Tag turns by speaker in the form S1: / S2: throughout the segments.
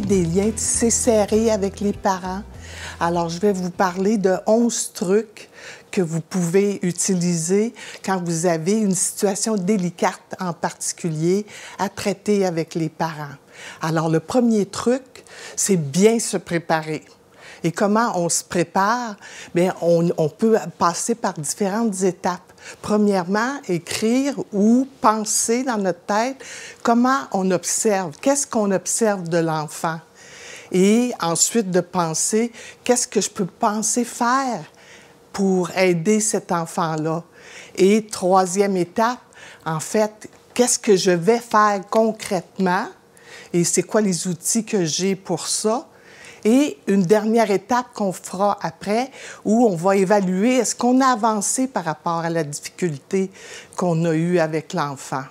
S1: des liens tissés serrés avec les parents. Alors, je vais vous parler de 11 trucs que vous pouvez utiliser quand vous avez une situation délicate en particulier à traiter avec les parents. Alors, le premier truc, c'est bien se préparer. Et comment on se prépare? Bien, on peut passer par différentes étapes. Premièrement, écrire ou penser dans notre tête comment on observe, qu'est-ce qu'on observe de l'enfant. Et ensuite de penser, qu'est-ce que je peux penser faire pour aider cet enfant-là. Et troisième étape, en fait, qu'est-ce que je vais faire concrètement et c'est quoi les outils que j'ai pour ça. Et une dernière étape qu'on fera après, où on va évaluer est-ce qu'on a avancé par rapport à la difficulté qu'on a eue avec l'enfant.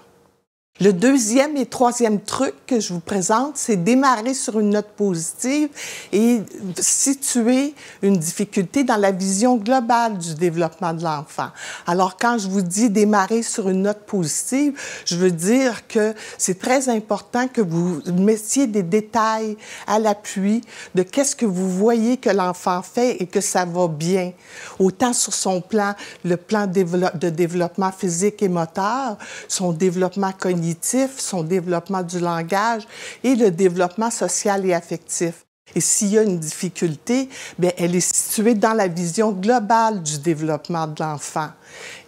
S1: Le deuxième et troisième truc que je vous présente, c'est démarrer sur une note positive et situer une difficulté dans la vision globale du développement de l'enfant. Alors, quand je vous dis démarrer sur une note positive, je veux dire que c'est très important que vous mettiez des détails à l'appui de qu'est-ce que vous voyez que l'enfant fait et que ça va bien. Autant sur son plan, le plan de développement physique et moteur, son développement cognitif, son développement du langage et le développement social et affectif. Et s'il y a une difficulté, bien, elle est située dans la vision globale du développement de l'enfant.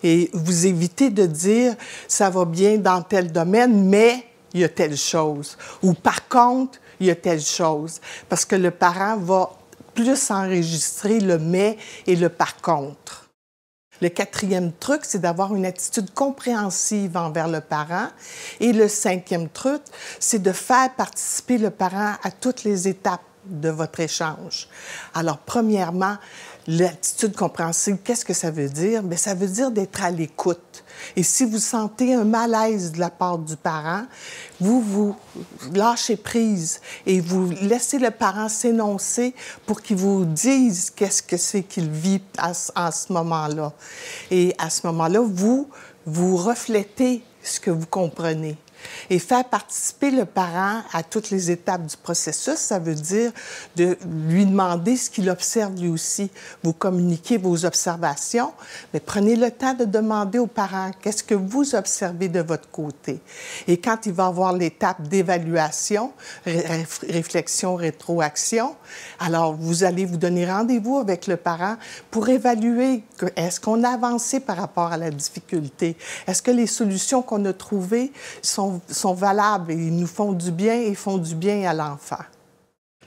S1: Et vous évitez de dire « ça va bien dans tel domaine, mais il y a telle chose » ou « par contre, il y a telle chose », parce que le parent va plus enregistrer le « mais » et le « par contre ». Le quatrième truc, c'est d'avoir une attitude compréhensive envers le parent. Et le cinquième truc, c'est de faire participer le parent à toutes les étapes de votre échange. Alors, premièrement, l'attitude compréhensive, qu'est-ce que ça veut dire? Bien, ça veut dire d'être à l'écoute. Et si vous sentez un malaise de la part du parent, vous lâchez prise et vous laissez le parent s'énoncer pour qu'il vous dise qu'est-ce que c'est qu'il vit en ce moment-là. Et à ce moment-là, vous reflétez ce que vous comprenez. Et faire participer le parent à toutes les étapes du processus, ça veut dire de lui demander ce qu'il observe lui aussi. Vous communiquez vos observations, mais prenez le temps de demander au parent qu'est-ce que vous observez de votre côté. Et quand il va avoir l'étape d'évaluation, réflexion, rétroaction, alors vous allez vous donner rendez-vous avec le parent pour évaluer est-ce qu'on a avancé par rapport à la difficulté? Est-ce que les solutions qu'on a trouvées sont valables et nous font du bien et font du bien à l'enfant.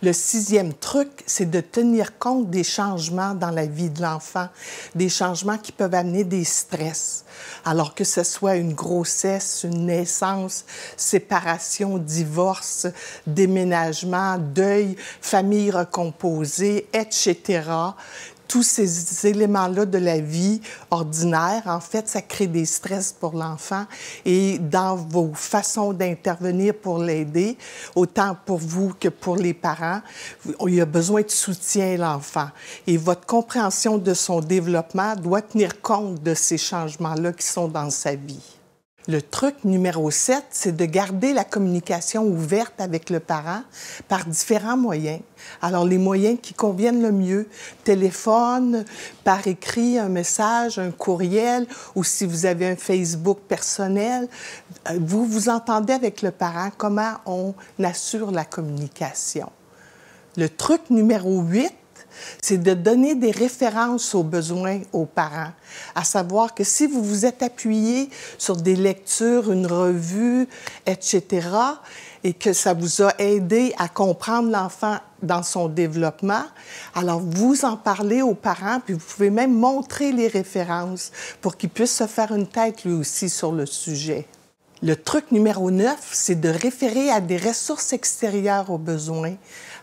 S1: Le sixième truc, c'est de tenir compte des changements dans la vie de l'enfant, des changements qui peuvent amener des stress. Alors que ce soit une grossesse, une naissance, séparation, divorce, déménagement, deuil, famille recomposée, etc., tous ces éléments-là de la vie ordinaire, en fait, ça crée des stress pour l'enfant. Et dans vos façons d'intervenir pour l'aider, autant pour vous que pour les parents, il y a besoin de soutien à l'enfant. Et votre compréhension de son développement doit tenir compte de ces changements-là qui sont dans sa vie. Le truc numéro 7, c'est de garder la communication ouverte avec le parent par différents moyens. Alors, les moyens qui conviennent le mieux, téléphone, par écrit, un message, un courriel, ou si vous avez un Facebook personnel, vous vous entendez avec le parent comment on assure la communication. Le truc numéro 8, c'est de donner des références aux besoins aux parents, à savoir que si vous vous êtes appuyé sur des lectures, une revue, etc., et que ça vous a aidé à comprendre l'enfant dans son développement, alors vous en parlez aux parents, puis vous pouvez même montrer les références pour qu'il puisse se faire une tête lui aussi sur le sujet. Le truc numéro 9, c'est de référer à des ressources extérieures aux besoins.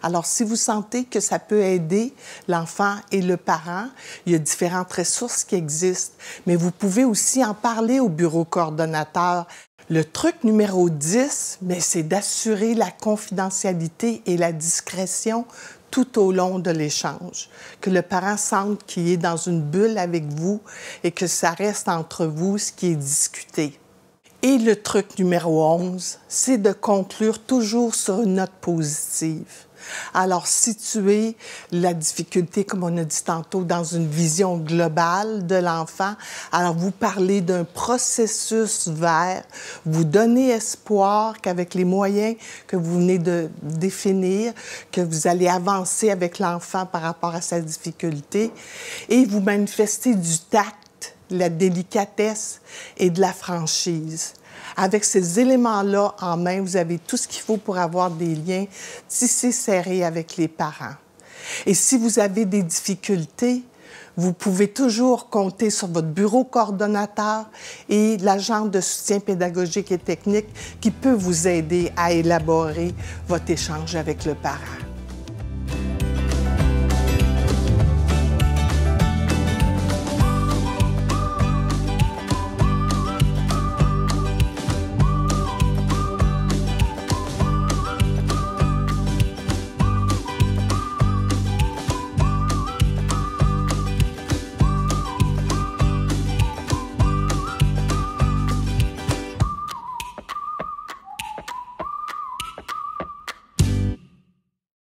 S1: Alors, si vous sentez que ça peut aider l'enfant et le parent, il y a différentes ressources qui existent, mais vous pouvez aussi en parler au bureau coordonnateur. Le truc numéro 10, c'est d'assurer la confidentialité et la discrétion tout au long de l'échange. Que le parent sente qu'il est dans une bulle avec vous et que ça reste entre vous ce qui est discuté. Et le truc numéro 11, c'est de conclure toujours sur une note positive. Alors, situer la difficulté, comme on a dit tantôt, dans une vision globale de l'enfant. Alors, vous parlez d'un processus vers, vous donnez espoir qu'avec les moyens que vous venez de définir, que vous allez avancer avec l'enfant par rapport à sa difficulté et vous manifestez du tact, la délicatesse et de la franchise. Avec ces éléments-là en main, vous avez tout ce qu'il faut pour avoir des liens tissés serrés avec les parents. Et si vous avez des difficultés, vous pouvez toujours compter sur votre bureau coordonnateur et l'agent de soutien pédagogique et technique qui peut vous aider à élaborer votre échange avec le parent.